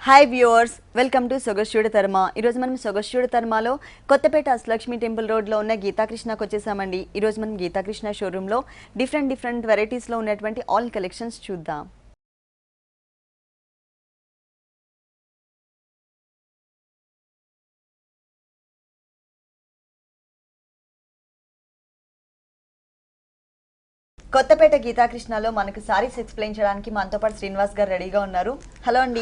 Hi viewers, welcome to సొగస్యుడి తర్మ. ఈరోజు మనం సొగస్యుడి తర్మలో కొత్తపేట అష్టలక్ష్మి టెంపుల్ రోడ్లో ఉన్న గీతాకృష్ణకి వచ్చేసామండి. ఈరోజు మనం గీతాకృష్ణ షోరూంలో డిఫరెంట్ వెరైటీస్లో ఉన్నటువంటి ఆల్ కలెక్షన్స్ చూద్దాం. కొత్తపేట గీతాకృష్ణలో మనకు సారీస్ ఎక్స్ప్లెయిన్ చేయడానికి మనతో పాటు శ్రీనివాస్ గారు రెడీగా ఉన్నారు. హలో అండి.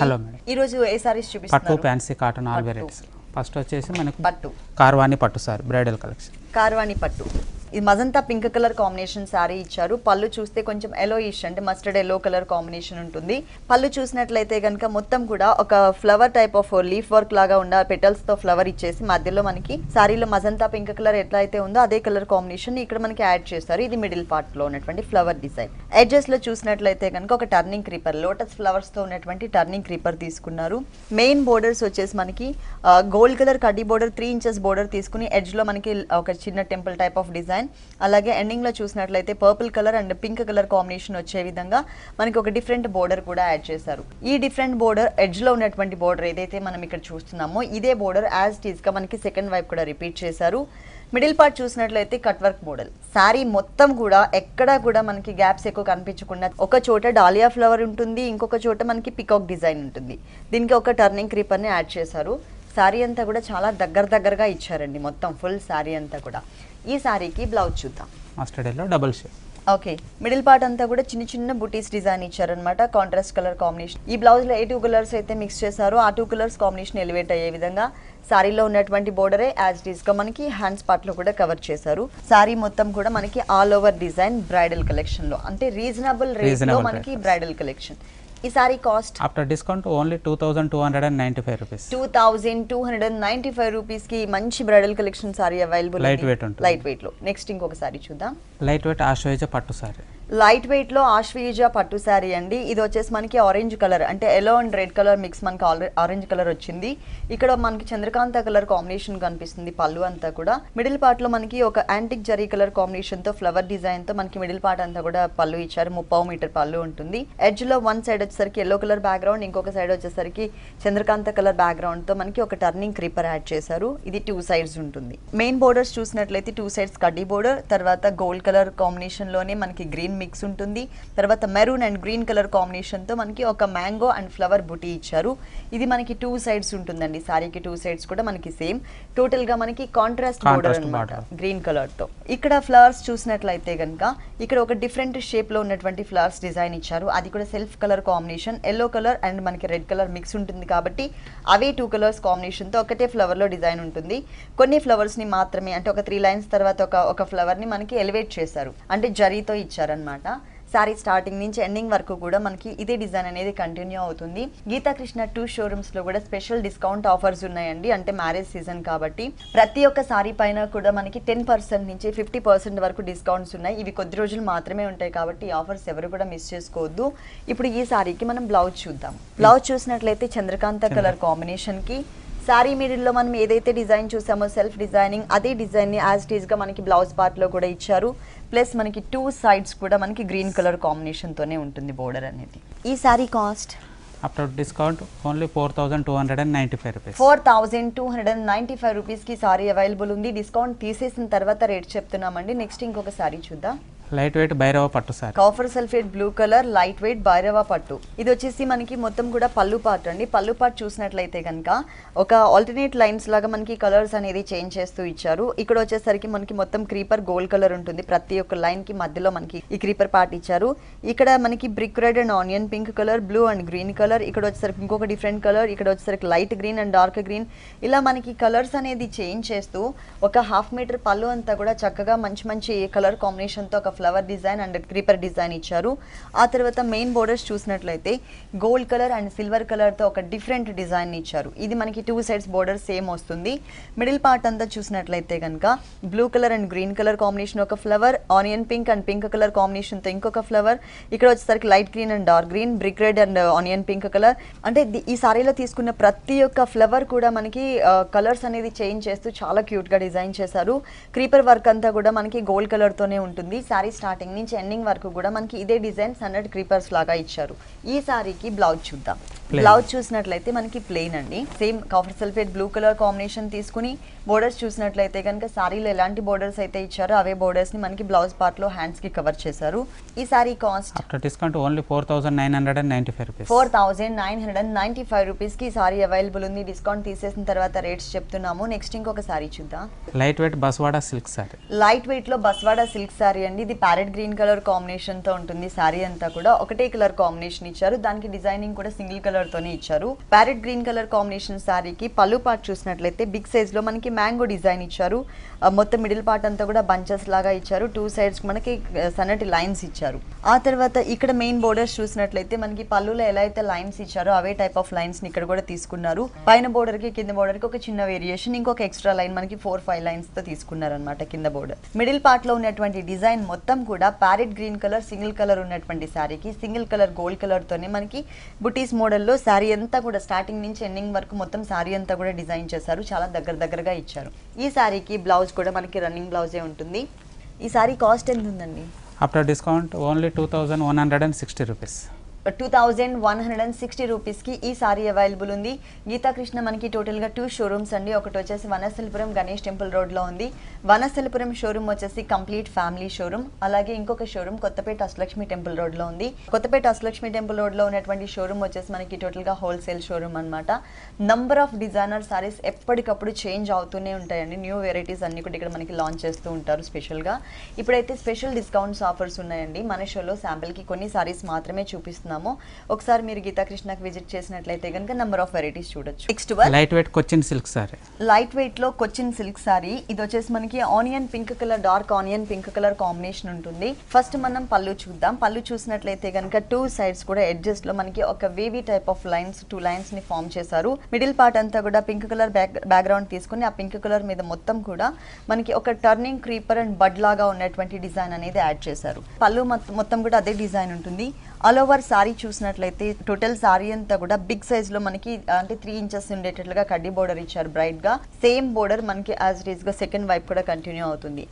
ఈ రోజు ఏ సారీస్ చూపిస్తారు? పట్టు, fancy, cotton all varieties. First వచ్చేసి మనకు పట్టు, కార్వాణి పట్టు సారీ బ్రైడల్ కలెక్షన్. కార్వాణి పట్టు, ఇది magenta pink colour combination sari ఇచ్చారు. పళ్ళు చూస్తే కొంచెం ఎల్లోయిష్ అంటే మస్టర్డ్ ఎల్లో కలర్ కాంబినేషన్ ఉంటుంది. పళ్ళు చూసినట్లయితే కనుక మొత్తం కూడా ఒక flower type of leaf work లాగా ఉన్న పెటల్స్ తో ఫ్లవర్ ఇచ్చేసి మధ్యలో మనకి శారీలో మజంతా పింక్ కలర్ ఎట్లా అయితే ఉందో అదే కలర్ కాంబినేషన్ ఇక్కడ మనకి యాడ్ చేస్తారు. ఇది మిడిల్ పార్ట్ లో ఉన్నటువంటి ఫ్లవర్ డిజైన్. ఎడ్జెస్ లో చూసినట్లయితే కనుక ఒక టర్నింగ్ క్రీపర్, లోటస్ ఫ్లవర్స్ తో ఉన్నటువంటి టర్నింగ్ క్రీపర్ తీసుకున్నారు. మెయిన్ బోర్డర్స్ వచ్చేసి మనకి గోల్డ్ కలర్ కడ్డీ బోర్డర్ 3 ఇంచెస్ బోర్డర్ తీసుకుని ఎడ్జ్ లో మనకి ఒక చిన్న టెంపుల్ టైప్ ఆఫ్ డిజైన్, అలాగే ఎండింగ్ లో చూసినట్లయితే purple colour and pink colour combination వచ్చే విధంగా మనకి ఒక డిఫరెంట్ బోర్డర్ కూడా యాడ్ చేశారు. ఈ డిఫరెంట్ బోర్డర్ ఎడ్జ్ లో ఉన్నటువంటి బోర్డర్ ఏదైతే మనం ఇక్కడ చూస్తున్నామో ఇదే బోర్డర్ యాజ్ ఇట్ ఈస్ గా మనకి సెకండ్ వైపు కూడా రిపీట్ చేశారు. మిడిల్ పార్ట్ చూసినట్లయితే కట్ వర్క్ మోడల్. శారీ మొత్తం కూడా ఎక్కడా కూడా మనకి గ్యాప్స్ ఎక్కువ కనిపించకుండా ఒక చోట డాలియా ఫ్లవర్ ఉంటుంది, ఇంకొక చోట మనకి పికాక్ డిజైన్ ఉంటుంది. దీనికి ఒక టర్నింగ్ క్రీపర్ ని యాడ్ చేశారు. శారీ అంతా కూడా చాలా దగ్గరగా ఇచ్చారండి. మొత్తం ఫుల్ శారీ అంతా కూడా. ఈ శారీకి బ్లౌజ్ చూద్దాం. Mustard yellow double shade. Okay, middle part అంతా కూడా చిన్న బుటీస్ డిజైన్ ఇచ్చారనమాట. Contrast colour combination. ఈ బ్లౌజ్ లో ఏ 2 కలర్స్ అయితే మిక్స్ చేశారో ఆ 2 కలర్స్ కాంబినేషన్ ఎలివేట్ అయ్యే విధంగా శారీలో ఉన్నటువంటి బోర్డరే యాజ్ ఇట్ ఈస్ గా మనకి హ్యాండ్స్ పార్ట్ లో కూడా కవర్ చేశారు. శారీ మొత్తం కూడా మనకి all over design bridal collection లో, అంటే రీజనబుల్ రేట్ లో మనకి బ్రైడల్ కలెక్షన్. ఈ sari cost after discount only 2295 rupees. 2295 rupees కి మంచి bridal collection sorry available. Light weight ఉంటుంది. లైట్ వెయిట్ లో నెక్స్ట్ ఇంకొక సారీ చూద్దాం. లైట్ వెయిట్ ఆశ్వయుజ పట్టు సారీ. లైట్ వెయిట్ లో ఆశ్వయుజ పట్టు శారీ అండి. ఇది వచ్చేసి మనకి ఆరెంజ్ కలర్, అంటే yellow and red colour mix మనకి ఆరెంజ్ కలర్ వచ్చింది. ఇక్కడ మనకి చంద్రకాంత కలర్ కాంబినేషన్ కనిపిస్తుంది. పళ్ళు అంతా కూడా మిడిల్ పార్ట్ లో మనకి ఒక యాంటిక్ జరీ కలర్ కాంబినేషన్ తో ఫ్లవర్ డిజైన్ తో మనకి మిడిల్ పార్ట్ అంతా కూడా పళ్ళు ఇచ్చారు. 30 మీటర్ పళ్ళు ఉంటుంది. ఎడ్జ్ లో వన్ సైడ్ వచ్చేసరికి ఎల్లో కలర్ బ్యాక్గ్రౌండ్, ఇంకొక సైడ్ వచ్చేసరికి చంద్రకాంత కలర్ బ్యాక్గ్రౌండ్ తో మనకి ఒక టర్నింగ్ క్రీపర్ యాడ్ చేశారు. ఇది 2 సైడ్స్ ఉంటుంది. మెయిన్ బోర్డర్స్ చూసినట్లయితే 2 సైడ్స్ కడ్డీ బోర్డర్, తర్వాత గోల్డ్ కలర్ కాంబినేషన్ లోనే మనకి గ్రీన్ మిక్స్ ఉంటుంది. తర్వాత maroon and green colour combination తో మనకి ఒక మ్యాంగో అండ్ ఫ్లవర్ బుటీ ఇచ్చారు. ఇది మనకి 2 సైడ్స్ ఉంటుందండి. సారీకి 2 సైడ్స్ కూడా మనకి సేమ్. టోటల్ గా మనకి కాంట్రాస్ట్ బోర్డర్ అన్నమాట గ్రీన్ కలర్ తో. ఇక్కడ ఫ్లవర్స్ చూసినట్లయితే కనుక ఇక్కడ ఒక డిఫరెంట్ షేప్ లో ఉన్నటువంటి ఫ్లవర్స్ డిజైన్ ఇచ్చారు. అది కూడా self colour combination, yellow colour and మనకి రెడ్ కలర్ మిక్స్ ఉంటుంది కాబట్టి అవే 2 కలర్స్ కాంబినేషన్ తో ఒకటే ఫ్లవర్ లో డిజైన్ ఉంటుంది. కొన్ని ఫ్లవర్స్ ని మాత్రమే, అంటే ఒక 3 లైన్స్ తర్వాత ఒక ఫ్లవర్ ని మనకి ఎలివేట్ చేశారు, అంటే జరీతో ఇచ్చారనమాట. శారీ స్టార్టింగ్ నుంచి ఎండింగ్ వరకు కూడా మనకి ఇదే డిజైన్ అనేది కంటిన్యూ అవుతుంది. గీతాకృష్ణ 2 షోరూమ్స్ లో కూడా స్పెషల్ డిస్కౌంట్ ఆఫర్స్ ఉన్నాయండి. అంటే మ్యారేజ్ సీజన్ కాబట్టి ప్రతి ఒక్క సారీ పైన కూడా మనకి 10% నుంచి 50% వరకు డిస్కౌంట్స్ ఉన్నాయి. ఇవి కొద్ది రోజులు మాత్రమే ఉంటాయి కాబట్టి ఈ ఆఫర్స్ ఎవరు కూడా మిస్ చేసుకోవద్దు. ఇప్పుడు ఈ సారీకి మనం బ్లౌజ్ చూద్దాం. బ్లౌజ్ చూసినట్లయితే చంద్రకాంత కలర్ కాంబినేషన్ కి శారీ మిడిల్లో మనం ఏదైతే డిజైన్ చూసామో సెల్ఫ్ డిజైనింగ్, అదే డిజైన్ ని యాజ్ ఇట్ ఈస్ గా మనకి బ్లౌజ్ పార్ట్ లో కూడా ఇచ్చారు. ప్లస్ మనకి 2 సైడ్స్ కూడా మనకి గ్రీన్ కలర్ కాంబినేషన్ తోనే ఉంటుంది బోర్డర్ అనేది. ఈ sari cost after discount only 4295 rupees. 4295 rupees కి సారీ అవైలబుల్ ఉంది. డిస్కౌంట్ తీసేసిన తర్వాత రేట్ చెప్తున్నామండి. నెక్స్ట్ ఇంకొక సారీ చూద్దాం. లైట్ వెయిట్ భైరవ పట్టు sari. Copper sulphate blue colour light weight Bhairava పట్టు. ఇది వచ్చేసి మనకి మొత్తం కూడా పళ్ళు పార్ట్ అండి. పళ్ళు పార్ట్ చూసినట్లయితే కనుక ఒక ఆల్టర్నేట్ లైన్స్ లాగా మనకి కలర్స్ అనేది చేంజ్ చేస్తూ ఇచ్చారు. ఇక్కడ వచ్చేసరికి మనకి మొత్తం క్రీపర్ గోల్డ్ కలర్ ఉంటుంది. ప్రతి ఒక్క లైన్ కి మధ్యలో మనకి ఈ క్రీపర్ పార్ట్ ఇచ్చారు. ఇక్కడ మనకి brick red and onion pink colour, blue and green colour, ఇక్కడ వచ్చేసరికి ఇంకొక డిఫరెంట్ కలర్, ఇక్కడ వచ్చేసరికి light green and dark green, ఇలా మనకి కలర్స్ అనేది చేంజ్ చేస్తూ ఒక 1/2 మీటర్ పళ్ళు అంతా కూడా చక్కగా మంచి కలర్ కాంబినేషన్ తో ఒక flower design and creeper design ఇచ్చారు. ఆ తర్వాత మెయిన్ బోర్డర్స్ చూసినట్లయితే gold colour and silver colour తో ఒక డిఫరెంట్ డిజైన్ ఇచ్చారు. ఇది మనకి 2 సైడ్స్ బోర్డర్ సేమ్ వస్తుంది. మిడిల్ పార్ట్ అంతా చూసినట్లయితే కనుక blue colour and green colour combination ఒక flower, onion pink and pink colour combination తో ఇంకొక ఫ్లవర్, ఇక్కడ వచ్చేసరికి light green and dark green, brick red and onion pink colour. అంటే ఈ సారీలో తీసుకున్న ప్రతి ఒక్క ఫ్లవర్ కూడా మనకి కలర్స్ అనేది చేంజ్ చేస్తూ చాలా క్యూట్ గా డిజైన్ చేశారు. క్రీపర్ వర్క్ అంతా కూడా మనకి గోల్డ్ కలర్ తోనే ఉంటుంది. సారీ సారీ స్టార్టింగ్ నుంచి ఎండింగ్ వరకు కూడా మనకి ఇదే డిజైన్ సన్నటి క్రీపర్స్ లాగా ఇచ్చారు. ఈ సారీకి బ్లౌజ్ చూద్దాం. బ్లౌజ్ చూసినట్లయితే మనకి ప్లెయిన్ అండి, same copper sulphate blue colour combination తీసుకుని బోర్డర్స్ చూసినట్లయితే కనుక సారీలో ఎలాంటి బోర్డర్స్ అయితే ఇచ్చారో అవే బోర్డర్స్ ని మనకి బ్లౌజ్ పార్ట్ లో హ్యాండ్స్ కి కవర్ చేశారు. ఈ sari cost after discount only 4995 rupees. 4995 rupees కి ఈ సారీ అవైలబుల్ ఉంది. డిస్కౌంట్ తీసేసిన తర్వాత రేట్స్ చెప్తున్నాము. నెక్స్ట్ ఇంకొక సారీ చూద్దాం. Light weight Banswada silk sari. Light weight లో బస్వాడా సిల్క్ సారీ అండి. ఇది ప్యారెట్ గ్రీన్ కలర్ కాంబినేషన్ తో ఉంటుంది. సారీ అంతా కూడా ఒకటే కలర్ కాంబినేషన్ ఇచ్చారు. దానికి డిజైనింగ్ కూడా సింగిల్ కలర్ తోనే ఇచ్చారు. ప్యారెట్ గ్రీన్ కలర్ కాంబినేషన్ సారీకి పళ్ళు పార్ట్ చూసినట్లయితే బిగ్ సైజ్ లో మనకి మ్యాంగో డిజైన్ ఇచ్చారు. మొత్తం మిడిల్ పార్ట్ అంతా కూడా బంచెస్ లాగా ఇచ్చారు. 2 సైడ్స్ మనకి సన్నటి లైన్స్ ఇచ్చారు. ఆ తర్వాత ఇక్కడ మెయిన్ బోర్డర్స్ చూసినట్లయితే మనకి పళ్ళులో ఎలా అయితే లైన్స్ ఇచ్చారో అవే టైప్ ఆఫ్ లైన్స్ ని ఇక్కడ కూడా తీసుకున్నారు. పైన బోర్డర్ కి కింద బోర్డర్ కి ఒక చిన్న వేరియేషన్, ఇంకొక ఎక్స్ట్రా లైన్ మనకి 4-5 లైన్స్ తో తీసుకున్నారు అనమాట కింద బోర్డర్. మిడిల్ పార్ట్ లో ఉన్నటువంటి డిజైన్ మొత్తం కూడా parrot green colour single colour ఉన్నటువంటి సారీకి సింగిల్ కలర్ గోల్డ్ కలర్ తోనే మనకి బుటీస్ మోడల్లో సారీ అంతా కూడా స్టార్టింగ్ నుంచి ఎండింగ్ వరకు మొత్తం సారీ అంతా కూడా డిజైన్ చేశారు. చాలా దగ్గరగా ఇచ్చారు. ఈ సారీకి బ్లౌజ్ కూడా మనకి రన్నింగ్ బ్లౌజే ఉంటుంది. ఈ సారీ కాస్ట్ ఎంత ఉందండి? After discount only 2160 rupees. 2160 రూపీస్కి ఈ సారీ అవైలబుల్ ఉంది. గీతాకృష్ణ మనకి టోటల్గా 2 షోరూమ్స్ అండి. ఒకటి వచ్చేసి వనస్థలిపురం గణేష్ టెంపుల్ రోడ్లో ఉంది. వనస్థలిపురం షోరూమ్ వచ్చేసి కంప్లీట్ ఫ్యామిలీ షోరూమ్. అలాగే ఇంకొక షోరూమ్ కొత్తపేట అష్టలక్ష్మి టెంపుల్ రోడ్లో ఉంది. కొత్తపేట అష్టలక్ష్మి టెంపుల్ రోడ్లో ఉన్నటువంటి షోరూమ్ వచ్చేసి మనకి టోటల్గా హోల్సేల్ షోరూమ్ అనమాట. నంబర్ ఆఫ్ డిజైనర్ సారీస్ ఎప్పటికప్పుడు చేంజ్ అవుతూనే ఉంటాయండి. న్యూ వెరైటీస్ అన్ని కూడా ఇక్కడ మనకి లాంచ్ చేస్తూ ఉంటారు స్పెషల్గా. ఇప్పుడైతే స్పెషల్ డిస్కౌంట్స్ ఆఫర్స్ ఉన్నాయండి. మన షోలో శాంపిల్కి కొన్ని సారీస్ మాత్రమే చూపిస్తున్నాము. ఒకసారి మీరు గీతాకృష్ణకి విజిట్ చేసినట్లయితే కనుక నంబర్ ఆఫ్ వెరైటీస్ చూడొచ్చు. Next light weight Cochin silk sari. Light weight లో కొచ్చిన్ సిల్క్ సారీ. ఇది వచ్చేసి మనకి onion pink colour, dark onion pink colour combination ఉంటుంది. ఫస్ట్ మనం పళ్ళు చూద్దాం. పళ్ళు చూసినట్లయితే కనుక 2 సైడ్స్ కూడా ఎడ్జెస్ లో మనకి ఒక wavy type of lines 2 lines ని ఫామ్ చేశారు. మిడిల్ పార్ట్ అంతా కూడా పింక్ కలర్ బ్యాక్గ్రౌండ్ తీసుకుని ఆ పింక్ కలర్ మీద మొత్తం కూడా మనకి ఒక టర్నింగ్ క్రీపర్ అండ్ బడ్ లాగా ఉన్నటువంటి డిజైన్ అనేది యాడ్ చేశారు. పళ్ళు మొత్తం కూడా అదే డిజైన్ ఉంటుంది. ఆల్ ఓవర్ సారీ చూసినట్లయితే టోటల్ సారీ అంతా కూడా బిగ్ సైజ్ లో మనకి అంటే 3 ఇంచెస్ ఉండేటట్లుగా కడ్డీ బోర్డర్ ఇచ్చారు బ్రైట్ గా. సేమ్ బోర్డర్ మనకి యాజ్ ఇట్ ఈస్ గా సెకండ్ వైపు కూడా కంటిన్యూ అవుతుంది.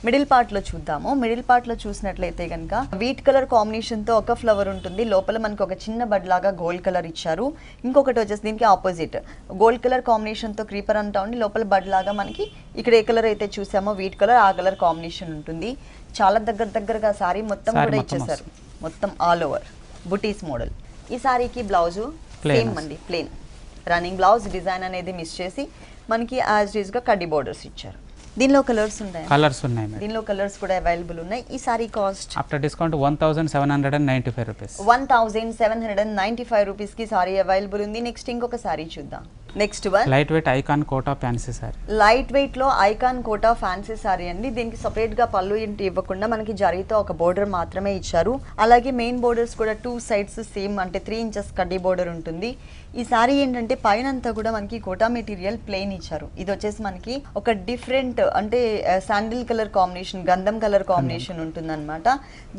మిడిల్ పార్ట్ లో చూద్దాము. మిడిల్ పార్ట్ లో చూసినట్లయితే కనుక వీట్ కలర్ కాంబినేషన్ తో ఒక ఫ్లవర్ ఉంటుంది. లోపల మనకి ఒక చిన్న బడ్ లాగా గోల్డ్ కలర్ ఇచ్చారు. ఇంకొకటి వచ్చేసి దీనికి ఆపోజిట్ గోల్డ్ కలర్ కాంబినేషన్ తో క్రీపర్ అంతా ఉండి లోపల బడ్ లాగా మనకి ఇక్కడ ఏ కలర్ అయితే చూసామో వీట్ కలర్ ఆ కలర్ కాంబినేషన్ ఉంటుంది. చాలా దగ్గరగా సారీ మొత్తం కూడా ఇచ్చేసారు. మొత్తం ఆల్ ఓవర్ బుటీస్ మోడల్. ఈ సారీకి బ్లౌజ్ సేమ్ అండి, ప్లేన్ రన్నింగ్ బ్లౌజ్. డిజైన్ అనేది మిస్ చేసి మనకి యాజ్ ఇట్ ఈస్ గా కడ్డీ బోర్డర్స్ ఇచ్చారు. దీనిలో కలర్స్ ఉన్నాయి. దీనిలో కలర్స్ కూడా అవైలబుల్ ఉన్నాయి. ఈ sari cost after discount 1795 rupees. 1795 rupees కి సారీ అవైలబుల్ ఉంది. నెక్స్ట్ ఇంకొక సారీ చూద్దాం. Next one light weight icon Kota fancy sari. Light weight లో ఐకాన్ కోటా ఫ్యాన్సీ సారీ అండి. దీనికి సపరేట్ గా పళ్ళు ఇంటి ఇవ్వకుండా మనకి జరీతో ఒక బోర్డర్ మాత్రమే ఇచ్చారు. అలాగే మెయిన్ బోర్డర్స్ కూడా 2 సైడ్స్ సేమ్ అంటే 3 ఇంచెస్ కడ్డీ బోర్డర్ ఉంటుంది. ఈ సారీ ఏంటంటే పైన అంతా కూడా మనకి కోటా మెటీరియల్ ప్లెయిన్ ఇచ్చారు. ఇది వచ్చేసి మనకి ఒక డిఫరెంట్ అంటే శాండిల్ కలర్ కాంబినేషన్, గంధం కలర్ కాంబినేషన్ ఉంటుంది అనమాట.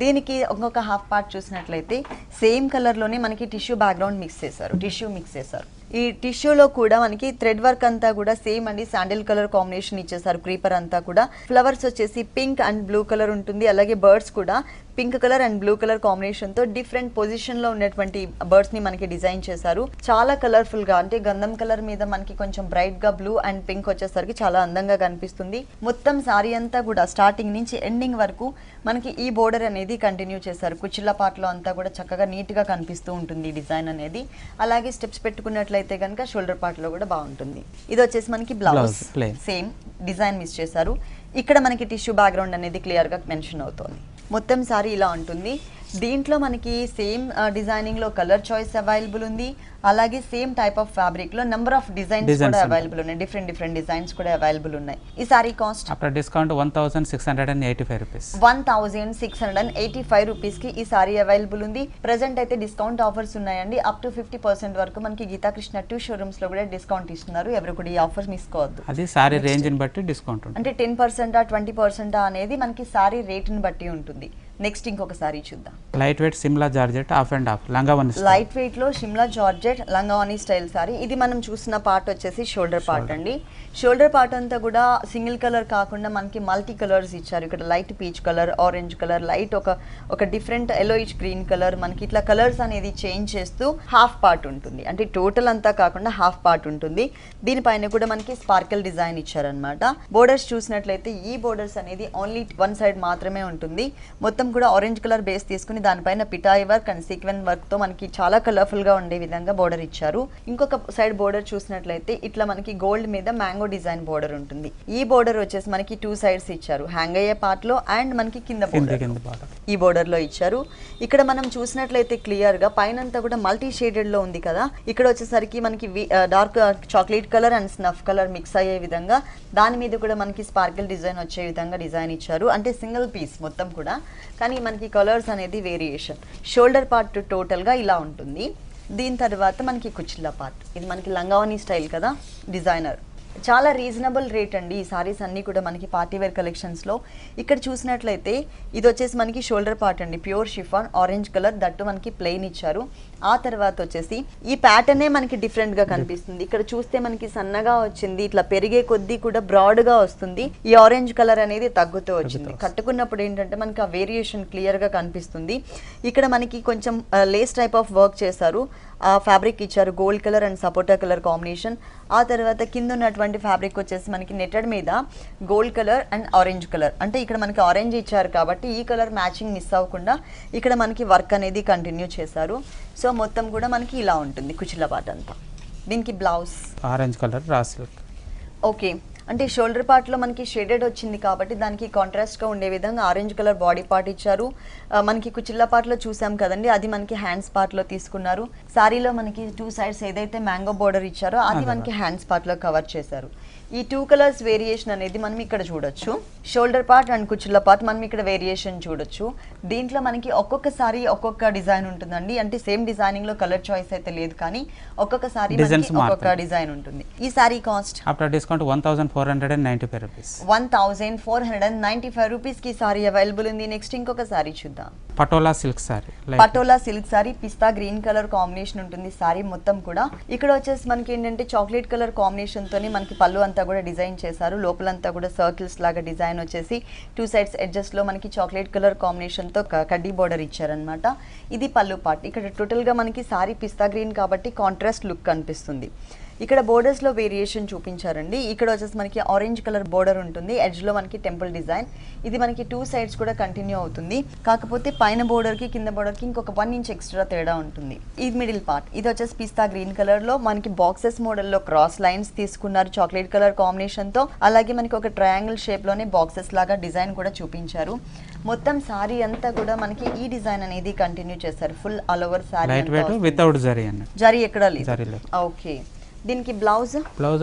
దీనికి ఇంకొక హాఫ్ పార్ట్ చూసినట్లయితే సేమ్ కలర్ లోనే మనకి టిష్యూ బ్యాక్గ్రౌండ్ మిక్స్ చేశారు. ఈ టిష్యూలో కూడా మనకి థ్రెడ్ వర్క్ అంతా కూడా సేమ్ అండి, శాండిల్ కలర్ కాంబినేషన్ ఇచ్చేసారు. క్రీపర్ అంతా కూడా ఫ్లవర్స్ వచ్చేసి పింక్ అండ్ బ్లూ కలర్ ఉంటుంది. అలాగే బర్డ్స్ కూడా pink colour and blue colour combination తో డిఫరెంట్ పొజిషన్ లో ఉన్నటువంటి బర్డ్స్ ని మనకి డిజైన్ చేశారు. చాలా కలర్ఫుల్ గా అంటే గంధం కలర్ మీద మనకి కొంచెం బ్రైట్ గా బ్లూ అండ్ పింక్ వచ్చేసరికి చాలా అందంగా కనిపిస్తుంది. మొత్తం సారీ అంతా కూడా స్టార్టింగ్ నుంచి ఎండింగ్ వరకు మనకి ఈ బోర్డర్ అనేది కంటిన్యూ చేశారు. కుచ్చిళ్ళ పార్ట్ లో అంతా కూడా చక్కగా నీట్ గా కనిపిస్తూ ఉంటుంది డిజైన్ అనేది. అలాగే స్టెప్స్ పెట్టుకున్నట్లయితే కనుక షోల్డర్ పార్ట్ లో కూడా బాగుంటుంది. ఇది వచ్చేసి మనకి బ్లౌజ్ సేమ్ డిజైన్ మిస్ చేశారు. ఇక్కడ మనకి టిష్యూ బ్యాక్గ్రౌండ్ అనేది క్లియర్ గా మెన్షన్ అవుతుంది. మొత్తం సారీ ఇలా ఉంటుంది. దీంట్లో మనకి సేమ్ డిజైనింగ్ లో కలర్ చాయిస్ అవైలబుల్ ఉంది. అలాగే సేమ్ టైప్ ఆఫ్ ఫ్యాబ్రిక్ లో నెంబర్ ఆఫ్ డిజైన్స్ కూడా అవైలబుల్ ఉన్నాయి. డిఫరెంట్ డిజైన్స్ కూడా అవైలబుల్ ఉన్నాయి. ఈ sari cost after discount 1685 rupees. 1685 rupees కి ఈ సారీ అవైలబుల్ ఉంది. ప్రెసెంట్ అయితే డిస్కౌంట్ ఆఫర్స్ ఉన్నాయండి. అప్ టు 50% వరకు మనకి గీతాకృష్ణ 2 షోరూమ్స్ లో కూడా డిస్కౌంట్ ఇస్తున్నారు. ఎవరు కూడా ఈ ఆఫర్స్ మిస్ కావద్దు. అది సారీ రేంజ్ ని బట్టి డిస్కౌంట్ ఉంటుంది. అంటే 10% 20% అనేది మనకి సారీ రేట్ ని బట్టి ఉంటుంది. నెక్స్ట్ ఇంకొక సారీ చూద్దాం. Light weight Shimla georgette half and half లంగావని లైట్ వెయిట్ లో షిమ్లా జార్జెట్ లంగావని స్టైల్ సారీ. ఇది మనం చూసిన పార్ట్ వచ్చేసి షోల్డర్ పార్ట్ అండి. షోల్డర్ పార్ట్ అంతా కూడా సింగిల్ కలర్ కాకుండా మనకి మల్టీ కలర్స్ ఇచ్చారు. ఇక్కడ light peach colour, orange colour, light ఒక డిఫరెంట్ ఎల్లోయిష్ గ్రీన్ కలర్, మనకి ఇట్లా కలర్స్ అనేది చేంజ్ చేస్తూ హాఫ్ పార్ట్ ఉంటుంది. అంటే టోటల్ అంతా కాకుండా హాఫ్ పార్ట్ ఉంటుంది. దీనిపైన కూడా మనకి స్పార్కల్ డిజైన్ ఇచ్చారనమాట. బోర్డర్స్ చూసినట్లయితే ఈ బోర్డర్స్ అనేది ఓన్లీ వన్ సైడ్ మాత్రమే ఉంటుంది. మొత్తం కూడా ఆరెంజ్ కలర్ బేస్ తీసుకుని దానిపైన పిటాయి వర్క్ అండ్ సీక్వెన్ వర్క్ తో మనకి చాలా కలర్ఫుల్ గా ఉండే విధంగా బోర్డర్ ఇచ్చారు. ఇంకొక సైడ్ బోర్డర్ చూసినట్లయితే ఇట్లా మనకి గోల్డ్ మీద మ్యాంగో డిజైన్ బోర్డర్ ఉంటుంది. ఈ బోర్డర్ వచ్చేసి మనకి 2 సైడ్స్ ఇచ్చారు, హ్యాంగ్ అయ్యే పార్ట్ లో అండ్ మనకి కింద ఈ బోర్డర్ లో ఇచ్చారు. ఇక్కడ మనం చూసినట్లయితే క్లియర్ గా పైన అంతా కూడా మల్టీ షేడెడ్ లో ఉంది కదా. ఇక్కడ వచ్చేసరికి మనకి dark chocolate colour and snuff colour mix అయ్యే విధంగా దాని మీద కూడా మనకి స్పార్కిల్ డిజైన్ వచ్చే విధంగా డిజైన్ ఇచ్చారు. అంటే సింగిల్ పీస్ మొత్తం కూడా, కానీ మనకి కలర్స్ అనేది వేరియేషన్. షోల్డర్ పార్ట్ టోటల్ గా ఇలా ఉంటుంది. దీని తర్వాత మనకి కుచ్చిళ్ళ పార్ట్, ఇది మనకి లంగావని స్టైల్ కదా, డిజైనర్. చాలా రీజనబుల్ రేట్ అండి ఈ సారీస్ అన్నీ కూడా మనకి పార్టీవేర్ కలెక్షన్స్లో. ఇక్కడ చూసినట్లయితే ఇది వచ్చేసి మనకి షోల్డర్ పార్ట్ అండి, pure chiffon orange colour, that మనకి ప్లెయిన్ ఇచ్చారు. ఆ తర్వాత వచ్చేసి ఈ ప్యాటర్నే మనకి డిఫరెంట్గా కనిపిస్తుంది. ఇక్కడ చూస్తే మనకి సన్నగా వచ్చింది, ఇట్లా పెరిగే కొద్దీ కూడా బ్రాడ్గా వస్తుంది. ఈ ఆరెంజ్ కలర్ అనేది తగ్గుతూ వచ్చింది. కట్టుకున్నప్పుడు ఏంటంటే మనకి ఆ వేరియేషన్ క్లియర్గా కనిపిస్తుంది. ఇక్కడ మనకి కొంచెం లేస్ టైప్ ఆఫ్ వర్క్ చేశారు. ఆ ఫ్యాబ్రిక్ ఇచ్చారు gold colour and sapota colour combination. ఆ తర్వాత కింద ఉన్నటువంటి ఫ్యాబ్రిక్ వచ్చేసి మనకి నెట్టెడ్ మీద gold colour and orange colour, అంటే ఇక్కడ మనకి ఆరెంజ్ ఇచ్చారు కాబట్టి ఈ కలర్ మ్యాచింగ్ మిస్ అవ్వకుండా ఇక్కడ మనకి వర్క్ అనేది కంటిన్యూ చేశారు. సో మొత్తం కూడా మనకి ఇలా ఉంటుంది కుచిల పార్ట్ అంతా. దీనికి blouse orange colour raw silk. Okay, అంటే షోల్డర్ పార్ట్లో మనకి షేడెడ్ వచ్చింది కాబట్టి దానికి కాంట్రాస్ట్గా ఉండే విధంగా ఆరెంజ్ కలర్ బాడీ పార్ట్ ఇచ్చారు. మనకి కుచిళ్ళ పార్ట్లో చూసాం కదండి, అది మనకి హ్యాండ్స్ పార్ట్లో తీసుకున్నారు. సారీలో మనకి 2 సైడ్స్ ఏదైతే మ్యాంగో బోర్డర్ ఇచ్చారో అది మనకి హ్యాండ్స్ పార్ట్లో కవర్ చేశారు. ఈ 2 కలర్స్ వేరియేషన్ అనేది మనం ఇక్కడ చూడొచ్చు. షోల్డర్ పార్ట్ అండ్ కుచ్చిళ్ళ పార్ట్ మనం ఇక్కడ వేరియేషన్ చూడొచ్చు. దీంట్లో మనకి ఒక్కొక్క సారీ ఒక్కొక్క డిజైన్ ఉంటుందండి. అంటే సేమ్ డిజైనింగ్ లో కలర్ చాయిస్ అయితే లేదు, కానీ ఒక్కొక్క సారీ ఒక్కొక్క డిజైన్ ఉంటుంది. ఈ sari cost after discount 1495 rupees. 1495 rupees కి సారీ అవైలబుల్ ఉంది. నెక్స్ట్ ఇంకొక సారీ చూద్దాం. Patola silk sari. Patola silk sari, pista green colour combination ఉంటుంది సారీ మొత్తం కూడా. ఇక్కడ వచ్చేసి మనకి ఏంటంటే చాక్లెట్ కలర్ కాంబినేషన్ తోని మనకి పళ్ళు అంతా కూడా డిజైన్ చేశారు. లోపలంతా కూడా సర్కిల్స్ లాగా డిజైన్ వచ్చేసి 2 సైడ్స్ ఎడ్జెస్ లో మనకి చాక్లెట్ కలర్ కాంబినేషన్ తో కడ్డీ బోర్డర్ ఇచ్చారనమాట. ఇది పళ్ళు పార్ట్. ఇక్కడ టోటల్ గా మనకి సారీ పిస్తా గ్రీన్ కాబట్టి కాంట్రాస్ట్ లుక్ కనిపిస్తుంది. ఇక్కడ బోర్డర్స్ లో వేరియేషన్ చూపించారండి. ఇక్కడ వచ్చేసి మనకి ఆరెంజ్ కలర్ బోర్డర్ ఉంటుంది, ఎడ్జ్ లో మనకి టెంపుల్ డిజైన్. ఇది మనకి 2 సైడ్స్ కూడా కంటిన్యూ అవుతుంది. కాకపోతే పైన బోర్డర్ కి కింద బోర్డర్ కి ఇంకొక 1 ఇంచ్ ఎక్స్ట్రా తేడా ఉంటుంది. ఇది మిడిల్ పార్ట్. ఇది వచ్చేసి పిస్తా గ్రీన్ కలర్ లో మనకి బాక్సెస్ మోడల్ లో క్రాస్ లైన్స్ తీసుకున్నారు చాక్లెట్ కలర్ కాంబినేషన్ తో. అలాగే మనకి ఒక ట్రయాంగిల్ షేప్ లోనే బాక్సెస్ లాగా డిజైన్ కూడా చూపించారు. మొత్తం సారీ అంతా కూడా మనకి ఈ డిజైన్ అనేది కంటిన్యూ చేశారు. Full all over sorry without zari అన్న, జరీ ఎక్కడ లేదు. ఓకే, దీనికి బ్లౌజ్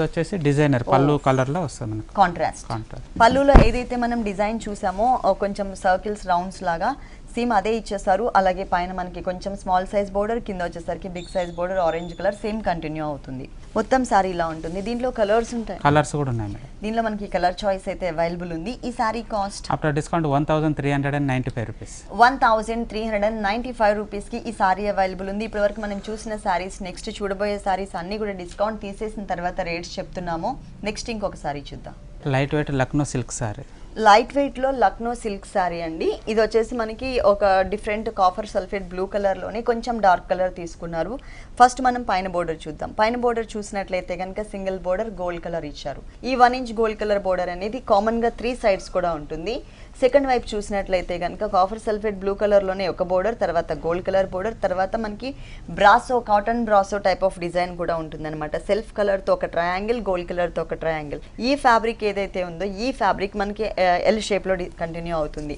వచ్చేసి డిజైనర్ పళ్ళు కలర్ లో వస్తుంది మనకు. కాంట్రాస్ట్ పళ్ళులో ఏదైతే మనం డిజైన్ చూసామో కొంచెం సర్కిల్స్ రౌండ్స్ లాగా సేమ్ అదే ఇచ్చేసారు. అలాగే పైన మనకి కొంచెం స్మాల్ సైజ్ బోర్డర్, కింద వచ్చేసరికి big size border orange colour same continue అవుతుంది. మొత్తం సారీ ఇలా ఉంటుంది. దీంట్లో కలర్స్ ఉంటాయి, కలర్స్ కూడా ఉన్నాయి మేడం. దీనిలో మనకి కలర్ చాయిస్ అయితే అవైలబుల్ ఉంది. ఈ sari cost after discount 1395 rupees. 1395 rupees కి ఈ సారీ అవైలబుల్ ఉంది. ఇప్పటి వరకు మనం చూసిన సారీస్, నెక్స్ట్ చూడబోయే సారీస్ అన్ని కూడా డిస్కౌంట్ తీసేసిన తర్వాత రేట్స్ చెప్తున్నాము. నెక్స్ట్ ఇంకొక సారీ చూద్దాం. Light weight Lucknow silk sari. Light weight లో లక్నో సిల్క్ సారీ అండి. ఇది వచ్చేసి మనకి ఒక different copper sulphate blue colour లోనే కొంచెం డార్క్ కలర్ తీసుకున్నారు. ఫస్ట్ మనం పైన బోర్డర్ చూద్దాం. పైన బోర్డర్ చూసినట్లయితే కనుక సింగిల్ బోర్డర్ గోల్డ్ కలర్ ఇచ్చారు. ఈ 1 ఇంచ్ గోల్డ్ కలర్ బోర్డర్ అనేది కామన్ గా 3 సైడ్స్ కూడా ఉంటుంది. సెకండ్ వైపు చూసినట్లయితే కనుక కాఫర్ సల్ఫేట్ బ్లూ కలర్ లోనే ఒక బోర్డర్, తర్వాత గోల్డ్ కలర్ బోర్డర్, తర్వాత మనకి brasso cotton brasso type of design కూడా ఉంటుంది అనమాట. సెల్ఫ్ కలర్ తో ఒక ట్రయాంగిల్, గోల్డ్ కలర్ తో ఒక ట్రయాంగిల్. ఈ ఫ్యాబ్రిక్ ఏదైతే ఉందో ఈ ఫ్యాబ్రిక్ మనకి ఎల్ షేప్ లో కంటిన్యూ అవుతుంది.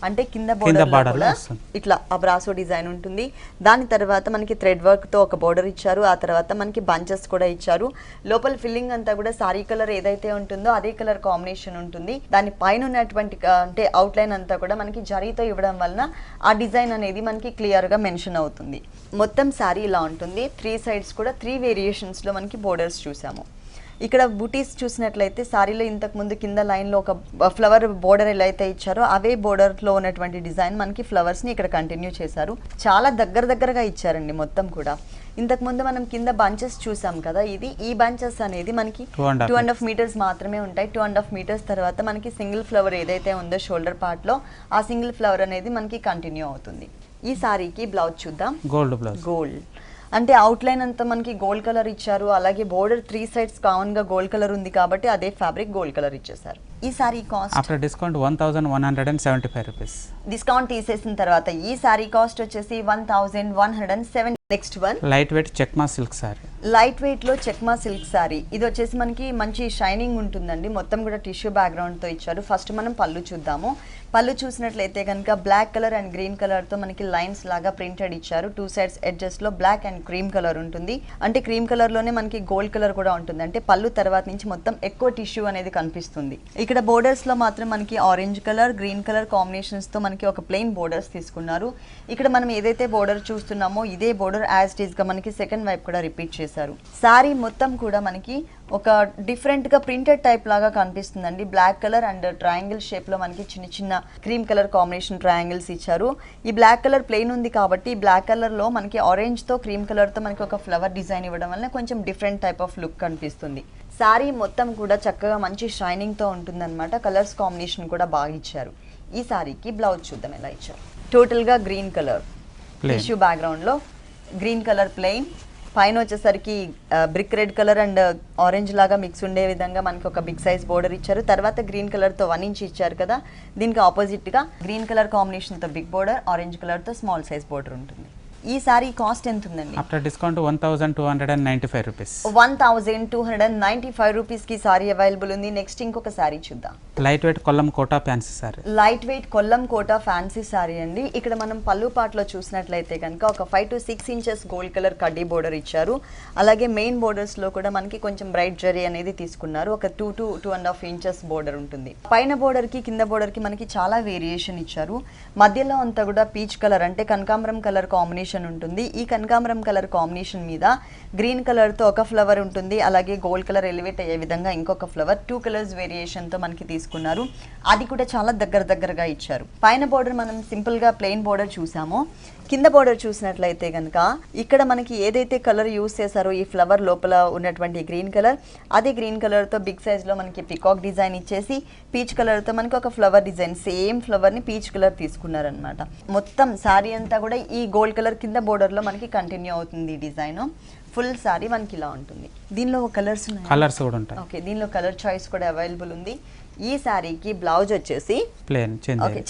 అంటే కింద బోర్డర్ ఇట్లా ఆ బ్రాసో డిజైన్ ఉంటుంది. దాని తర్వాత మనకి థ్రెడ్ వర్క్ తో ఒక బోర్డర్ ఇచ్చారు. ఆ తర్వాత మనకి బంచెస్ కూడా ఇచ్చారు. లోపల ఫిల్లింగ్ అంతా కూడా సారీ కలర్ ఏదైతే ఉంటుందో అదే కలర్ కాంబినేషన్ ఉంటుంది. దాని పైన ఉన్నటువంటి అంటే అవుట్ లైన్ అంతా కూడా మనకి జరీతో ఇవ్వడం వలన ఆ డిజైన్ అనేది మనకి క్లియర్ గా మెన్షన్ అవుతుంది. మొత్తం సారీ ఇలా ఉంటుంది. 3 సైడ్స్ కూడా 3 వేరియేషన్స్ లో మనకి బోర్డర్స్ చూసాము. ఇక్కడ బూటీస్ చూసినట్లయితే సారీలో ఇంతకు ముందు కింద లైన్లో ఒక ఫ్లవర్ బోర్డర్ ఎలా అయితే ఇచ్చారో అవే బోర్డర్లో ఉన్నటువంటి డిజైన్ మనకి ఫ్లవర్స్ని ఇక్కడ కంటిన్యూ చేశారు. చాలా దగ్గరగా ఇచ్చారండి మొత్తం కూడా. ఇంతకు ముందు మనం కింద బంచెస్ చూసాం కదా, ఈ బంచెస్ అనేది మనకి 2.5 మీటర్స్ మాత్రమే ఉంటాయి. 2.5 మీటర్స్ తర్వాత మనకి సింగిల్ ఫ్లవర్ ఏదైతే ఉందో షోల్డర్ పార్ట్లో ఆ సింగిల్ ఫ్లవర్ అనేది మనకి కంటిన్యూ అవుతుంది. ఈ సారీకి బ్లౌజ్ చూద్దాం. గోల్డ్ అంటే అవుట్లైన్ అంతా మనకి గోల్డ్ కలర్ ఇచ్చారు. అలాగే బోర్డర్ 3 సైడ్స్ కామన్ గా గోల్డ్ కలర్ ఉంది కాబట్టి అదే ఫ్యాబ్రిక్ గోల్డ్ కలర్ ఇచ్చేసారు. ఈ sari cost after discount 1175 rupees. Discount తీసేసిన తర్వాత ఈ సారీ కాస్ట్ వచ్చేసి 1107. Next one light wait Chakma silk sari. Light weight లో చెక్మా సిల్క్ సారీ. ఇది వచ్చేసి మనకి మంచి షైనింగ్ ఉంటుందండి. మొత్తం కూడా టిష్యూ బ్యాక్గ్రౌండ్ తో ఇచ్చారు. ఫస్ట్ మనం పళ్ళు చూద్దాము. పళ్ళు చూసినట్లయితే కనుక black colour and green colour తో మనకి లైన్స్ లాగా ప్రింటెడ్ ఇచ్చారు. 2 సైడ్స్ ఎడ్జెస్ లో బ్లాక్ అండ్ క్రీమ్ కలర్ ఉంటుంది. అంటే క్రీమ్ కలర్ లోనే మనకి గోల్డ్ కలర్ కూడా ఉంటుంది. అంటే పళ్ళు తర్వాత నుంచి మొత్తం ఎక్కువ టిష్యూ అనేది కనిపిస్తుంది. ఇక్కడ బోర్డర్స్ లో మాత్రం మనకి orange colour, green colour combinations తో మనకి ఒక ప్లెయిన్ బోర్డర్స్ తీసుకున్నారు. ఇక్కడ మనం ఏదైతే బోర్డర్ చూస్తున్నామో ఇదే బోర్డర్ యాజ్ ఇట్ ఈస్ గా మనకి సెకండ్ వైపు కూడా రిపీట్ చేశారు. సారీ మొత్తం కూడా మనకి ఒక డిఫరెంట్ గా ప్రింటెడ్ టైప్ లాగా కనిపిస్తుందండి. Black colour and triangle shape లో మనకి చిన్న క్రీమ్ కలర్ కాంబినేషన్ ట్రయాంగిల్స్ ఇచ్చారు. ఈ బ్లాక్ కలర్ ప్లెయిన్ ఉంది కాబట్టి బ్లాక్ కలర్ లో మనకి ఆరెంజ్ తో క్రీమ్ కలర్ తో మనకి ఒక ఫ్లవర్ డిజైన్ ఇవ్వడం వల్ల కొంచెం డిఫరెంట్ టైప్ ఆఫ్ లుక్ కనిపిస్తుంది. సారీ మొత్తం కూడా చక్కగా మంచి షైనింగ్ తో ఉంటుందన్నమాట. కలర్స్ కాంబినేషన్ కూడా బాగా ఇచ్చారు. ఈ సారీకి బ్లౌజ్ చూద్దాం ఎలా ఇచ్చారు. టోటల్ గా గ్రీన్ కలర్ టిష్యూ బ్యాక్గ్రౌండ్ లో గ్రీన్ కలర్ ప్లెయిన్, పైన వచ్చేసరికి brick red colour and orange లాగా మిక్స్ ఉండే విధంగా మనకి ఒక బిగ్ సైజ్ బోర్డర్ ఇచ్చారు. తర్వాత గ్రీన్ కలర్ తో 1 ఇంచ్ ఇచ్చారు కదా, దీనికి ఆపోజిట్ గా గ్రీన్ కలర్ కాంబినేషన్ తో బిగ్ బోర్డర్, ఆరెంజ్ కలర్ తో స్మాల్ సైజ్ బోర్డర్ ఉంటుంది. ఈ సారీ కాస్ట్ ఎంత ఉందండి? After discount 1295 rupees. 1295 రూపీస్ కి సారీ అవైలబుల్ ఉంది. నెక్స్ట్ ఇంకొక సారీ చూద్దాం. Light weight Kollam Kota fancy sari. Light weight Kollam Kota fancy sari అండి. ఇక్కడ మనం పళ్ళు పాటలో చూసినట్లయితే కనుక ఒక 5 to 6 ఇంచెస్ గోల్డ్ కలర్ కడ్డీ బోర్డర్ ఇచ్చారు. అలాగే మెయిన్ బోర్డర్స్ లో కూడా మనకి కొంచెం బ్రైట్ జరీ అనేది తీసుకున్నారు. ఒక 2 to 2.5 ఇంచెస్ బోర్డర్ ఉంటుంది. పైన బోర్డర్ కి కింద బోర్డర్ కి మనకి చాలా వేరియేషన్ ఇచ్చారు. మధ్యలో అంతా కూడా పీచ్ కలర్ అంటే కనకాంబరం కలర్ కాంబినేషన్ ఉంటుంది. ఈ కనకాంబరం కలర్ కాంబినేషన్ మీద గ్రీన్ కలర్ తో ఒక ఫ్లవర్ ఉంటుంది. అలాగే గోల్డ్ కలర్ ఎలివేట్ అయ్యే విధంగా ఇంకొక ఫ్లవర్ 2 కలర్స్ వేరియేషన్ తో మనకి తీసుకున్నారు. అది కూడా చాలా దగ్గరగా ఇచ్చారు. పైన బోర్డర్ మనం సింపుల్ గా ప్లెయిన్ బోర్డర్ చూసామో, కింద బోర్డర్ చూసినట్లయితే కనుక ఇక్కడ మనకి ఏదైతే కలర్ యూస్ చేశారో ఈ ఫ్లవర్ లోపల ఉన్నటువంటి గ్రీన్ కలర్, అదే గ్రీన్ కలర్ తో బిగ్ సైజ్ లో మనకి పికాక్ డిజైన్ ఇచ్చేసి పీచ్ కలర్ తో మనకి ఒక ఫ్లవర్ డిజైన్ సేమ్ ఫ్లవర్ ని పీచ్ కలర్ తీసుకున్నారనమాట. మొత్తం సారీ అంతా కూడా ఈ గోల్డ్ కలర్ కింద బోర్డర్ లో మనకి కంటిన్యూ అవుతుంది డిజైన్. ఫుల్ సారీ మనకి ఇలా ఉంటుంది. దీనిలో కలర్స్ కూడా ఉంటాయి. ఓకే, దీనిలో కలర్ చాయిస్ కూడా అవైలబుల్ ఉంది. ఈ సారీకి బ్లౌజ్ వచ్చేసి ప్లెయిన్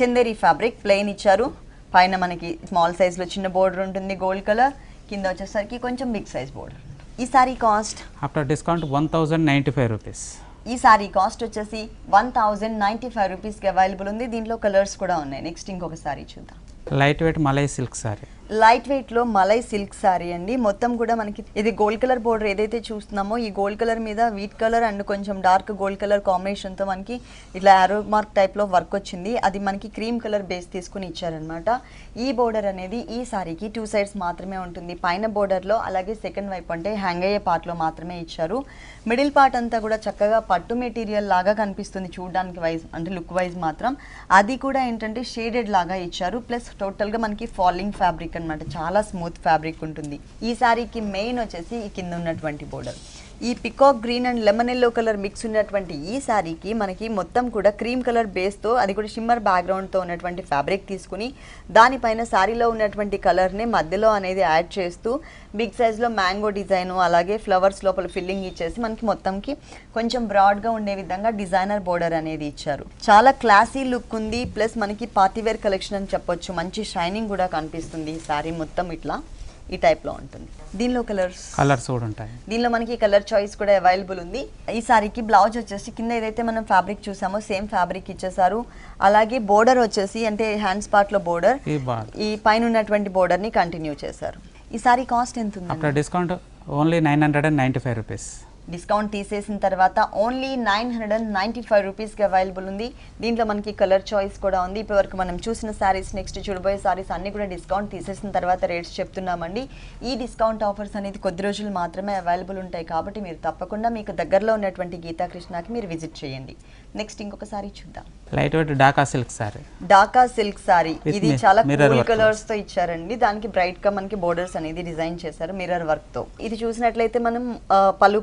చందేరి ఫ్యాబ్రిక్ ప్లెయిన్ ఇచ్చారు. పైన మనకి స్మాల్ సైజ్ లో చిన్న బోర్డర్ ఉంటుంది గోల్డ్ కలర్, కింద వచ్చేసరికి కొంచెం బిగ్ సైజ్ బోర్డర్. ఈ sari cost after discount 1095 rupees. ఈ సారీ కాస్ట్ వచ్చేసి 1095 రూపీస్కి అవైలబుల్ ఉంది. దీంట్లో కలర్స్ కూడా ఉన్నాయి. నెక్స్ట్ ఇంకొక సారీ చూద్దాం. Light wait malai silk sari. Light weight లో మలై సిల్క్ సారీ అండి. మొత్తం కూడా మనకి ఇది గోల్డ్ కలర్ బోర్డర్ ఏదైతే చూస్తున్నామో ఈ గోల్డ్ కలర్ మీద వీట్ కలర్ అండ్ కొంచెం డార్క్ గోల్డ్ కలర్ కాంబినేషన్ తో మనకి ఇట్లా ఆరో మార్క్ టైప్ లో వర్క్ వచ్చింది. అది మనకి క్రీమ్ కలర్ బేస్ తీసుకుని ఇచ్చారనమాట. ఈ బోర్డర్ అనేది ఈ సారీకి 2 సైడ్స్ మాత్రమే ఉంటుంది. పైన బోర్డర్ లో అలాగే సెకండ్ వైపు అంటే హ్యాంగ్ అయ్యే పార్ట్ లో మాత్రమే ఇచ్చారు. మిడిల్ పార్ట్ అంతా కూడా చక్కగా పట్టు మెటీరియల్ లాగా కనిపిస్తుంది చూడడానికి వైజ్, అంటే లుక్ వైజ్ మాత్రం. అది కూడా ఏంటంటే షేడెడ్ లాగా ఇచ్చారు. ప్లస్ టోటల్ గా మనకి ఫాలింగ్ ఫ్యాబ్రిక్ అన్నమాట. చాలా స్మూత్ ఫ్యాబ్రిక్ ఉంటుంది. ఈ సారీకి మెయిన్ వచ్చేసి ఈ కింద ఉన్నటువంటి బోర్డర్. ఈ peacock green and lemon yellow colour mix ఉన్నటువంటి ఈ సారీకి మనకి మొత్తం కూడా క్రీమ్ కలర్ బేస్తో, అది కూడా షిమ్మర్ బ్యాక్గ్రౌండ్తో ఉన్నటువంటి ఫ్యాబ్రిక్ తీసుకుని దానిపైన సారీలో ఉన్నటువంటి కలర్ని మధ్యలో అనేది యాడ్ చేస్తూ బిగ్ సైజ్లో మ్యాంగో డిజైను అలాగే ఫ్లవర్స్ లోపల ఫిల్లింగ్ ఇచ్చేసి మనకి మొత్తంకి కొంచెం బ్రాడ్గా ఉండే విధంగా డిజైనర్ బోర్డర్ అనేది ఇచ్చారు. చాలా క్లాసీ లుక్ ఉంది. ప్లస్ మనకి పార్టీవేర్ కలెక్షన్ అని చెప్పొచ్చు. మంచి షైనింగ్ కూడా కనిపిస్తుంది. ఈ సారీ మొత్తం ఇట్లా ఈ టైప్లో ఉంటుంది. దీనిలో కలర్స్ కూడా ఉంటాయి. దీనిలో మనకి కలర్ చాయిస్ కూడా అవైలబుల్ ఉంది. ఈ సారీకి బ్లౌజ్ వచ్చేసి కింద ఏదైతే మనం ఫ్యాబ్రిక్ చూసామో సేమ్ ఫ్యాబ్రిక్ ఇచ్చేసారు. అలాగే బోర్డర్ వచ్చేసి అంటే హ్యాండ్స్ పార్ట్ లో బోర్డర్ ఈ పైన ఉన్నటువంటి బోర్డర్ ని కంటిన్యూ చేశారు. ఈ సారీ కాస్ట్ ఎంత ఉంది? Discount only 995 rupees. డిస్కౌంట్ తీసేసిన తర్వాత ఓన్లీ 995 రూపీస్కి అవైలబుల్ ఉంది. దీంట్లో మనకి కలర్ చాయిస్ కూడా ఉంది. ఇప్పటివరకు మనం చూసిన శారీస్, నెక్స్ట్ చూడబోయే శారీస్ అన్నీ కూడా డిస్కౌంట్ తీసేసిన తర్వాత రేట్స్ చెప్తున్నామండి. ఈ డిస్కౌంట్ ఆఫర్స్ అనేది కొద్ది రోజులు మాత్రమే అవైలబుల్ ఉంటాయి కాబట్టి మీరు తప్పకుండా మీకు దగ్గరలో ఉన్నటువంటి గీతా కృష్ణకి మీరు విజిట్ చేయండి. నెక్స్ట్ ఇంకొక సారీ చూద్దాం. Light wait Dhaka silk sorry. Dhaka silk sorry, ఇది చాలా mirror కూల్ work. కలర్స్ తో ఇచ్చారండి. దానికి బ్రైట్ గా మనకి బోర్డర్స్ అనేది డిజైన్ చేశారు మిర్రర్ వర్క్ తో. ఇది చూసినట్లయితే మనం పళ్ళు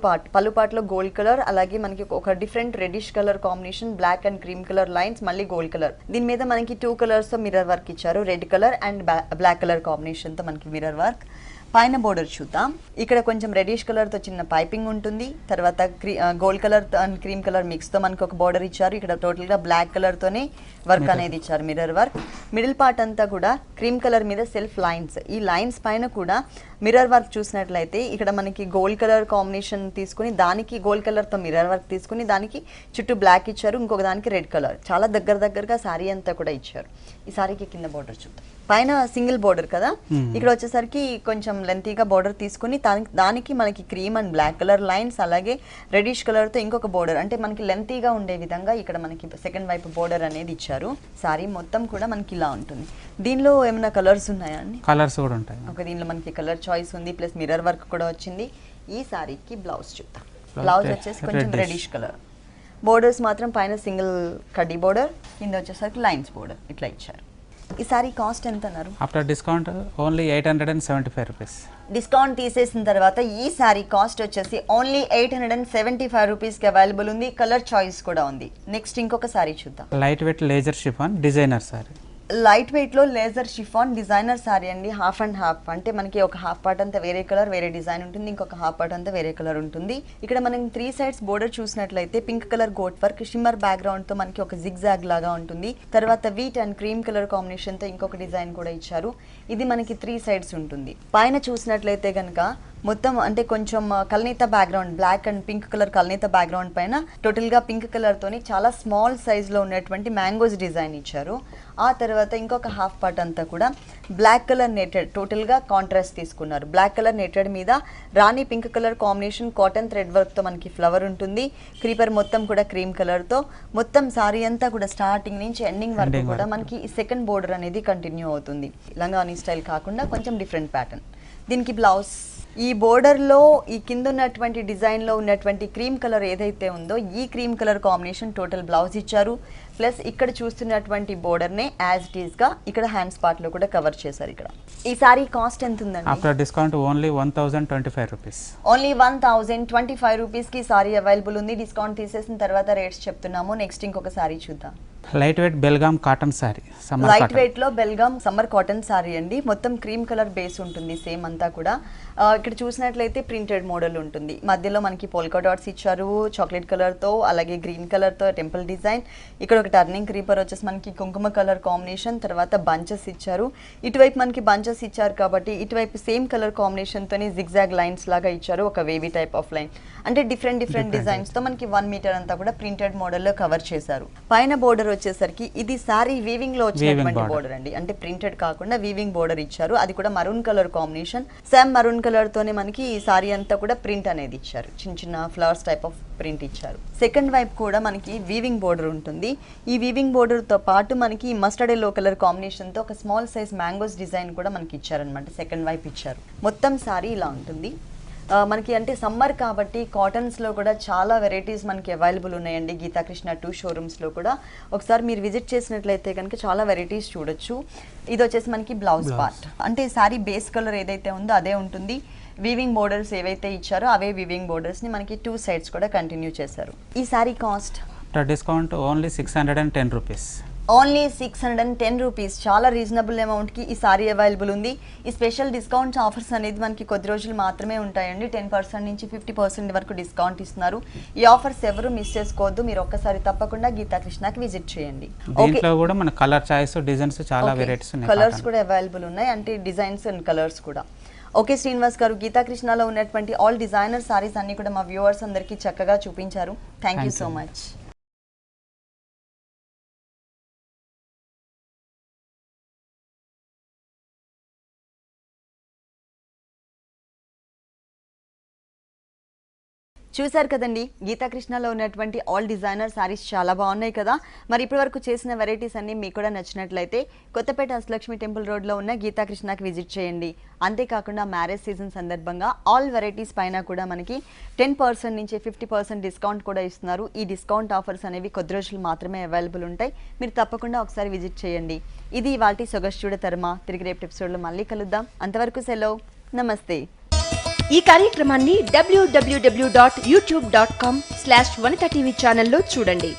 పాటలో గోల్డ్ కలర్, అలాగే మనకి ఒక different reddish colour combination, black and cream colour lines, మళ్ళీ గోల్డ్ కలర్. దీని మీద మనకి 2 కలర్స్ తో మిర్రర్ వర్క్ ఇచ్చారు. Red colour and black colour combination తో మనకి మిర్రర్ వర్క్. పైన బోర్డర్ చూద్దాం. ఇక్కడ కొంచెం రెడిష్ కలర్ తో చిన్న పైపింగ్ ఉంటుంది. తర్వాత gold colour and cream colour mix తో మనకి ఒక బోర్డర్ ఇచ్చారు. ఇక్కడ టోటల్ గా బ్లాక్ కలర్ తోనే వర్క్ అనేది ఇచ్చారు, మిర్రర్ వర్క్. మిడిల్ పార్ట్ అంతా కూడా క్రీమ్ కలర్ మీద సెల్ఫ్ లైన్స్. ఈ లైన్స్ పైన కూడా మిర్రర్ వర్క్ చూసినట్లయితే ఇక్కడ మనకి గోల్డ్ కలర్ కాంబినేషన్ తీసుకుని దానికి గోల్డ్ కలర్ తో మిర్రర్ వర్క్ తీసుకుని దానికి చుట్టూ బ్లాక్ ఇచ్చారు, ఇంకొక దానికి రెడ్ కలర్. చాలా దగ్గరగా శారీ అంతా కూడా ఇచ్చారు. ఈ శారీకి కింద బోర్డర్ చూద్దాం. పైన సింగిల్ బోర్డర్ కదా, ఇక్కడ వచ్చేసరికి కొంచెం లెంతీగా బోర్డర్ తీసుకుని దానికి మనకి cream and black colour lines, అలాగే రెడిష్ కలర్ తో ఇంకొక బోర్డర్, అంటే మనకి లెంతీగా ఉండే విధంగా ఇక్కడ మనకి సెకండ్ వైపు బోర్డర్ అనేది ఇచ్చారు. సారీ మొత్తం కూడా మనకి ఇలా ఉంటుంది. దీనిలో ఏమైనా కలర్స్ ఉన్నాయా అండి? కలర్స్ కూడా ఉంటాయి. ఓకే, దీనిలో మనకి కలర్ చాయిస్ ఉంది, ప్లస్ మిర్రర్ వర్క్ కూడా వచ్చింది. ఈ సారీకి బ్లౌజ్ చూద్దాం. బ్లౌజ్ వచ్చేసి కొంచెం రెడిష్ కలర్. బోర్డర్స్ మాత్రం పైన సింగిల్ కడ్డీ బోర్డర్, కింద వచ్చేసరికి లైన్స్ బోర్డర్ ఇట్లా ఇచ్చారు. ఈ సారీ కాస్ట్ ఎంత అన్నారు? After discount only 875 rupees. Discount తీసేసిన తర్వాత ఈ సారీ కాస్ట్ వచ్చేసి ఓన్లీ 875 రూపీస్కి అవైలబుల్ ఉంది. కలర్ చాయిస్ కూడా ఉంది. నెక్స్ట్ ఇంకొక సారీ చూద్దాం. Light wait laser chiffon designer sorry. Light weight లో లేజర్ షిఫాన్ డిజైనర్ సారీ అండి. హాఫ్ అండ్ హాఫ్, అంటే మనకి ఒక హాఫ్ పార్ట్ అంతా వేరే కలర్ వేరే డిజైన్ ఉంటుంది, ఇంకొక హాఫ్ పార్ట్ అంతా వేరే కలర్ ఉంటుంది. ఇక్కడ మనం 3 సైడ్స్ బోర్డర్ చూసినట్లయితే pink colour gota work shimmer background తో మనకి ఒక జిగ్జాగ్ లాగా ఉంటుంది. తర్వాత wheat and cream colour combination తో ఇంకొక డిజైన్ కూడా ఇచ్చారు. ఇది మనకి 3 సైడ్స్ ఉంటుంది. పైన చూసినట్లయితే కనుక మొత్తం అంటే కొంచెం kalneta background, black and pink colour kalneta background పైన టోటల్ గా పింక్ కలర్ తోని చాలా స్మాల్ సైజ్ లో ఉన్నటువంటి మ్యాంగోస్ డిజైన్ ఇచ్చారు. ఆ తర్వాత ఇంకొక హాఫ్ పార్ట్ అంతా కూడా బ్లాక్ కలర్ నెటెడ్, టోటల్ గా కాంట్రాస్ట్ తీసుకున్నారు. బ్లాక్ కలర్ నెటెడ్ మీద rani pink colour combination cotton thread work తో మనకి ఫ్లవర్ ఉంటుంది. క్రీపర్ మొత్తం కూడా క్రీమ్ కలర్ తో మొత్తం సారీ అంతా కూడా స్టార్టింగ్ నుంచి ఎండింగ్ వరకు కూడా మనకి ఈ సెకండ్ బోర్డర్ అనేది కంటిన్యూ అవుతుంది. లంగాని స్టైల్ కాకుండా కొంచెం డిఫరెంట్ ప్యాటర్న్. దీనికి బ్లౌజ్ ఈ బోర్డర్లో ఈ కింద ఉన్నటువంటి డిజైన్లో ఉన్నటువంటి క్రీమ్ కలర్ ఏదైతే ఉందో ఈ cream colour combination total blouse ఇచ్చారు. ప్లస్ ఇక్కడ చూస్తున్నటువంటి బోర్డర్నే యాజ్ ఇట్ ఈస్గా ఇక్కడ హ్యాండ్స్ పార్ట్లో కూడా కవర్ చేశారు. ఇక్కడ ఈ సారీ కాస్ట్ ఎంత ఉందండి? After discount only 1025 rupees. Only 1025 రూపీస్కి సారీ అవైలబుల్ ఉంది. డిస్కౌంట్ తీసేసిన తర్వాత రేట్స్ చెప్తున్నాము. నెక్స్ట్ ఇంకొక సారీ చూద్దాం. Light wait Belgaum cotton sorry. Light weight లో బెల్గామ్ సమ్మర్ కాటన్ సారీ అండి. మొత్తం క్రీమ్ కలర్ బేస్ ఉంటుంది సేమ్ అంతా కూడా. ఇక్కడ చూసినట్లయితే ప్రింటెడ్ మోడల్ ఉంటుంది. మధ్యలో మనకి పోల్కా డాట్స్ ఇచ్చారు చాక్లెట్ కలర్ తో, అలాగే గ్రీన్ కలర్ తో టెంపుల్ డిజైన్. ఇక్కడ ఒక టర్నింగ్ క్రీపర్ వచ్చేసి మనకి కుంకుమ కలర్ కాంబినేషన్, తర్వాత బంచెస్ ఇచ్చారు. ఇటువైపు మనకి బంచెస్ ఇచ్చారు కాబట్టి ఇటువైపు సేమ్ కలర్ కాంబినేషన్ తోని జిగ్జాగ్ లైన్స్ లాగా ఇచ్చారు. ఒక వేవీ టైప్ ఆఫ్ లైన్, అంటే డిఫరెంట్ డిజైన్స్ తో మనకి 1 మీటర్ అంతా కూడా ప్రింటెడ్ మోడల్ లో కవర్ చేశారు. పైన బోర్డర్ వచ్చేసరికి ఇది సారీ వీవింగ్ లో వచ్చినటువంటి బోర్డర్ అండి, అంటే ప్రింటెడ్ కాకుండా వీవింగ్ బోర్డర్ ఇచ్చారు. అది కూడా maroon colour combination. Same maroon colour తోనే మనకి ఈ సారీ అంతా కూడా ప్రింట్ అనేది ఇచ్చారు. చిన్న ఫ్లవర్స్ టైప్ ఆఫ్ ప్రింట్ ఇచ్చారు. సెకండ్ వైపు కూడా మనకి వీవింగ్ బోర్డర్ ఉంటుంది. ఈ వీవింగ్ బోర్డర్ తో పాటు మనకి మస్టర్డ్ ఎల్లో కలర్ కాంబినేషన్ తో ఒక స్మాల్ సైజ్ మ్యాంగోస్ డిజైన్ కూడా మనకి ఇచ్చారనమాట. సెకండ్ వైపు ఇచ్చారు. మొత్తం సారీ ఇలా ఉంటుంది. మనకి అంటే సమ్మర్ కాబట్టి కాటన్స్లో కూడా చాలా వెరైటీస్ మనకి అవైలబుల్ ఉన్నాయండి గీతాకృష్ణ 2 షోరూమ్స్లో కూడా. ఒకసారి మీరు విజిట్ చేసినట్లయితే కనుక చాలా వెరైటీస్ చూడొచ్చు. ఇది వచ్చేసి మనకి బ్లౌజ్ పార్ట్, అంటే సారీ బేస్ కలర్ ఏదైతే ఉందో అదే ఉంటుంది. వీవింగ్ బోర్డర్స్ ఏవైతే ఇచ్చారో అవే వీవింగ్ బోర్డర్స్ని మనకి 2 సైడ్స్ కూడా కంటిన్యూ చేశారు. ఈ sari cost discount only 610 rupees. Only 610 rupees. చాలా రీజనబుల్ అమౌంట్కి ఈ సారీ అవైలబుల్ ఉంది. ఈ స్పెషల్ డిస్కౌంట్స్ ఆఫర్స్ అనేది మనకి కొద్ది రోజులు మాత్రమే ఉంటాయండి. 10% నుంచి 50% వరకు డిస్కౌంట్ ఇస్తున్నారు. ఈ ఆఫర్స్ ఎవరు మిస్ చేసుకోవద్దు. మీరు ఒక్కసారి తప్పకుండా గీతాకృష్ణకి విజిట్ చేయండి. దీంట్లో కూడా మన కలర్ చాయిస్ డిజైన్స్ చాలా వెరైటీస్ ఉన్నాయి. కలర్స్ కూడా అవైలబుల్ ఉన్నాయి, అంటే డిజైన్స్ అండ్ కలర్స్ కూడా. ఓకే శ్రీనివాస్ గారు, గీతాకృష్ణలో ఉన్నటువంటి ఆల్ డిజైనర్ సారీస్ అన్ని కూడా మా వ్యూవర్స్ అందరికీ చక్కగా చూపించారు. Thank you so much. చూశారు కదండి, గీతాకృష్ణలో ఉన్నటువంటి ఆల్ డిజైనర్ శారీస్ చాలా బాగున్నాయి కదా. మరి ఇప్పటివరకు చేసిన వెరైటీస్ అన్ని మీకు కూడా నచ్చినట్లయితే కొత్తపేట అష్టలక్ష్మి టెంపుల్ రోడ్లో ఉన్న గీతాకృష్ణకి విజిట్ చేయండి. అంతేకాకుండా మ్యారేజ్ సీజన్ సందర్భంగా ఆల్ వెరైటీస్ పైన కూడా మనకి 10% నుంచి 50% డిస్కౌంట్ కూడా ఇస్తున్నారు. ఈ డిస్కౌంట్ ఆఫర్స్ అనేవి కొద్ది రోజులు మాత్రమే అవైలబుల్ ఉంటాయి. మీరు తప్పకుండా ఒకసారి విజిట్ చేయండి. ఇది ఇవాల్టి సొగస్చూడ తర్మ. తిరిగి రేపు ఎపిసోడ్లో మళ్ళీ కలుద్దాం. అంతవరకు సెలవు, నమస్తే. ఈ కార్యక్రమాన్ని www.youtube.com/vanitaTV ఛానల్లో చూడండి.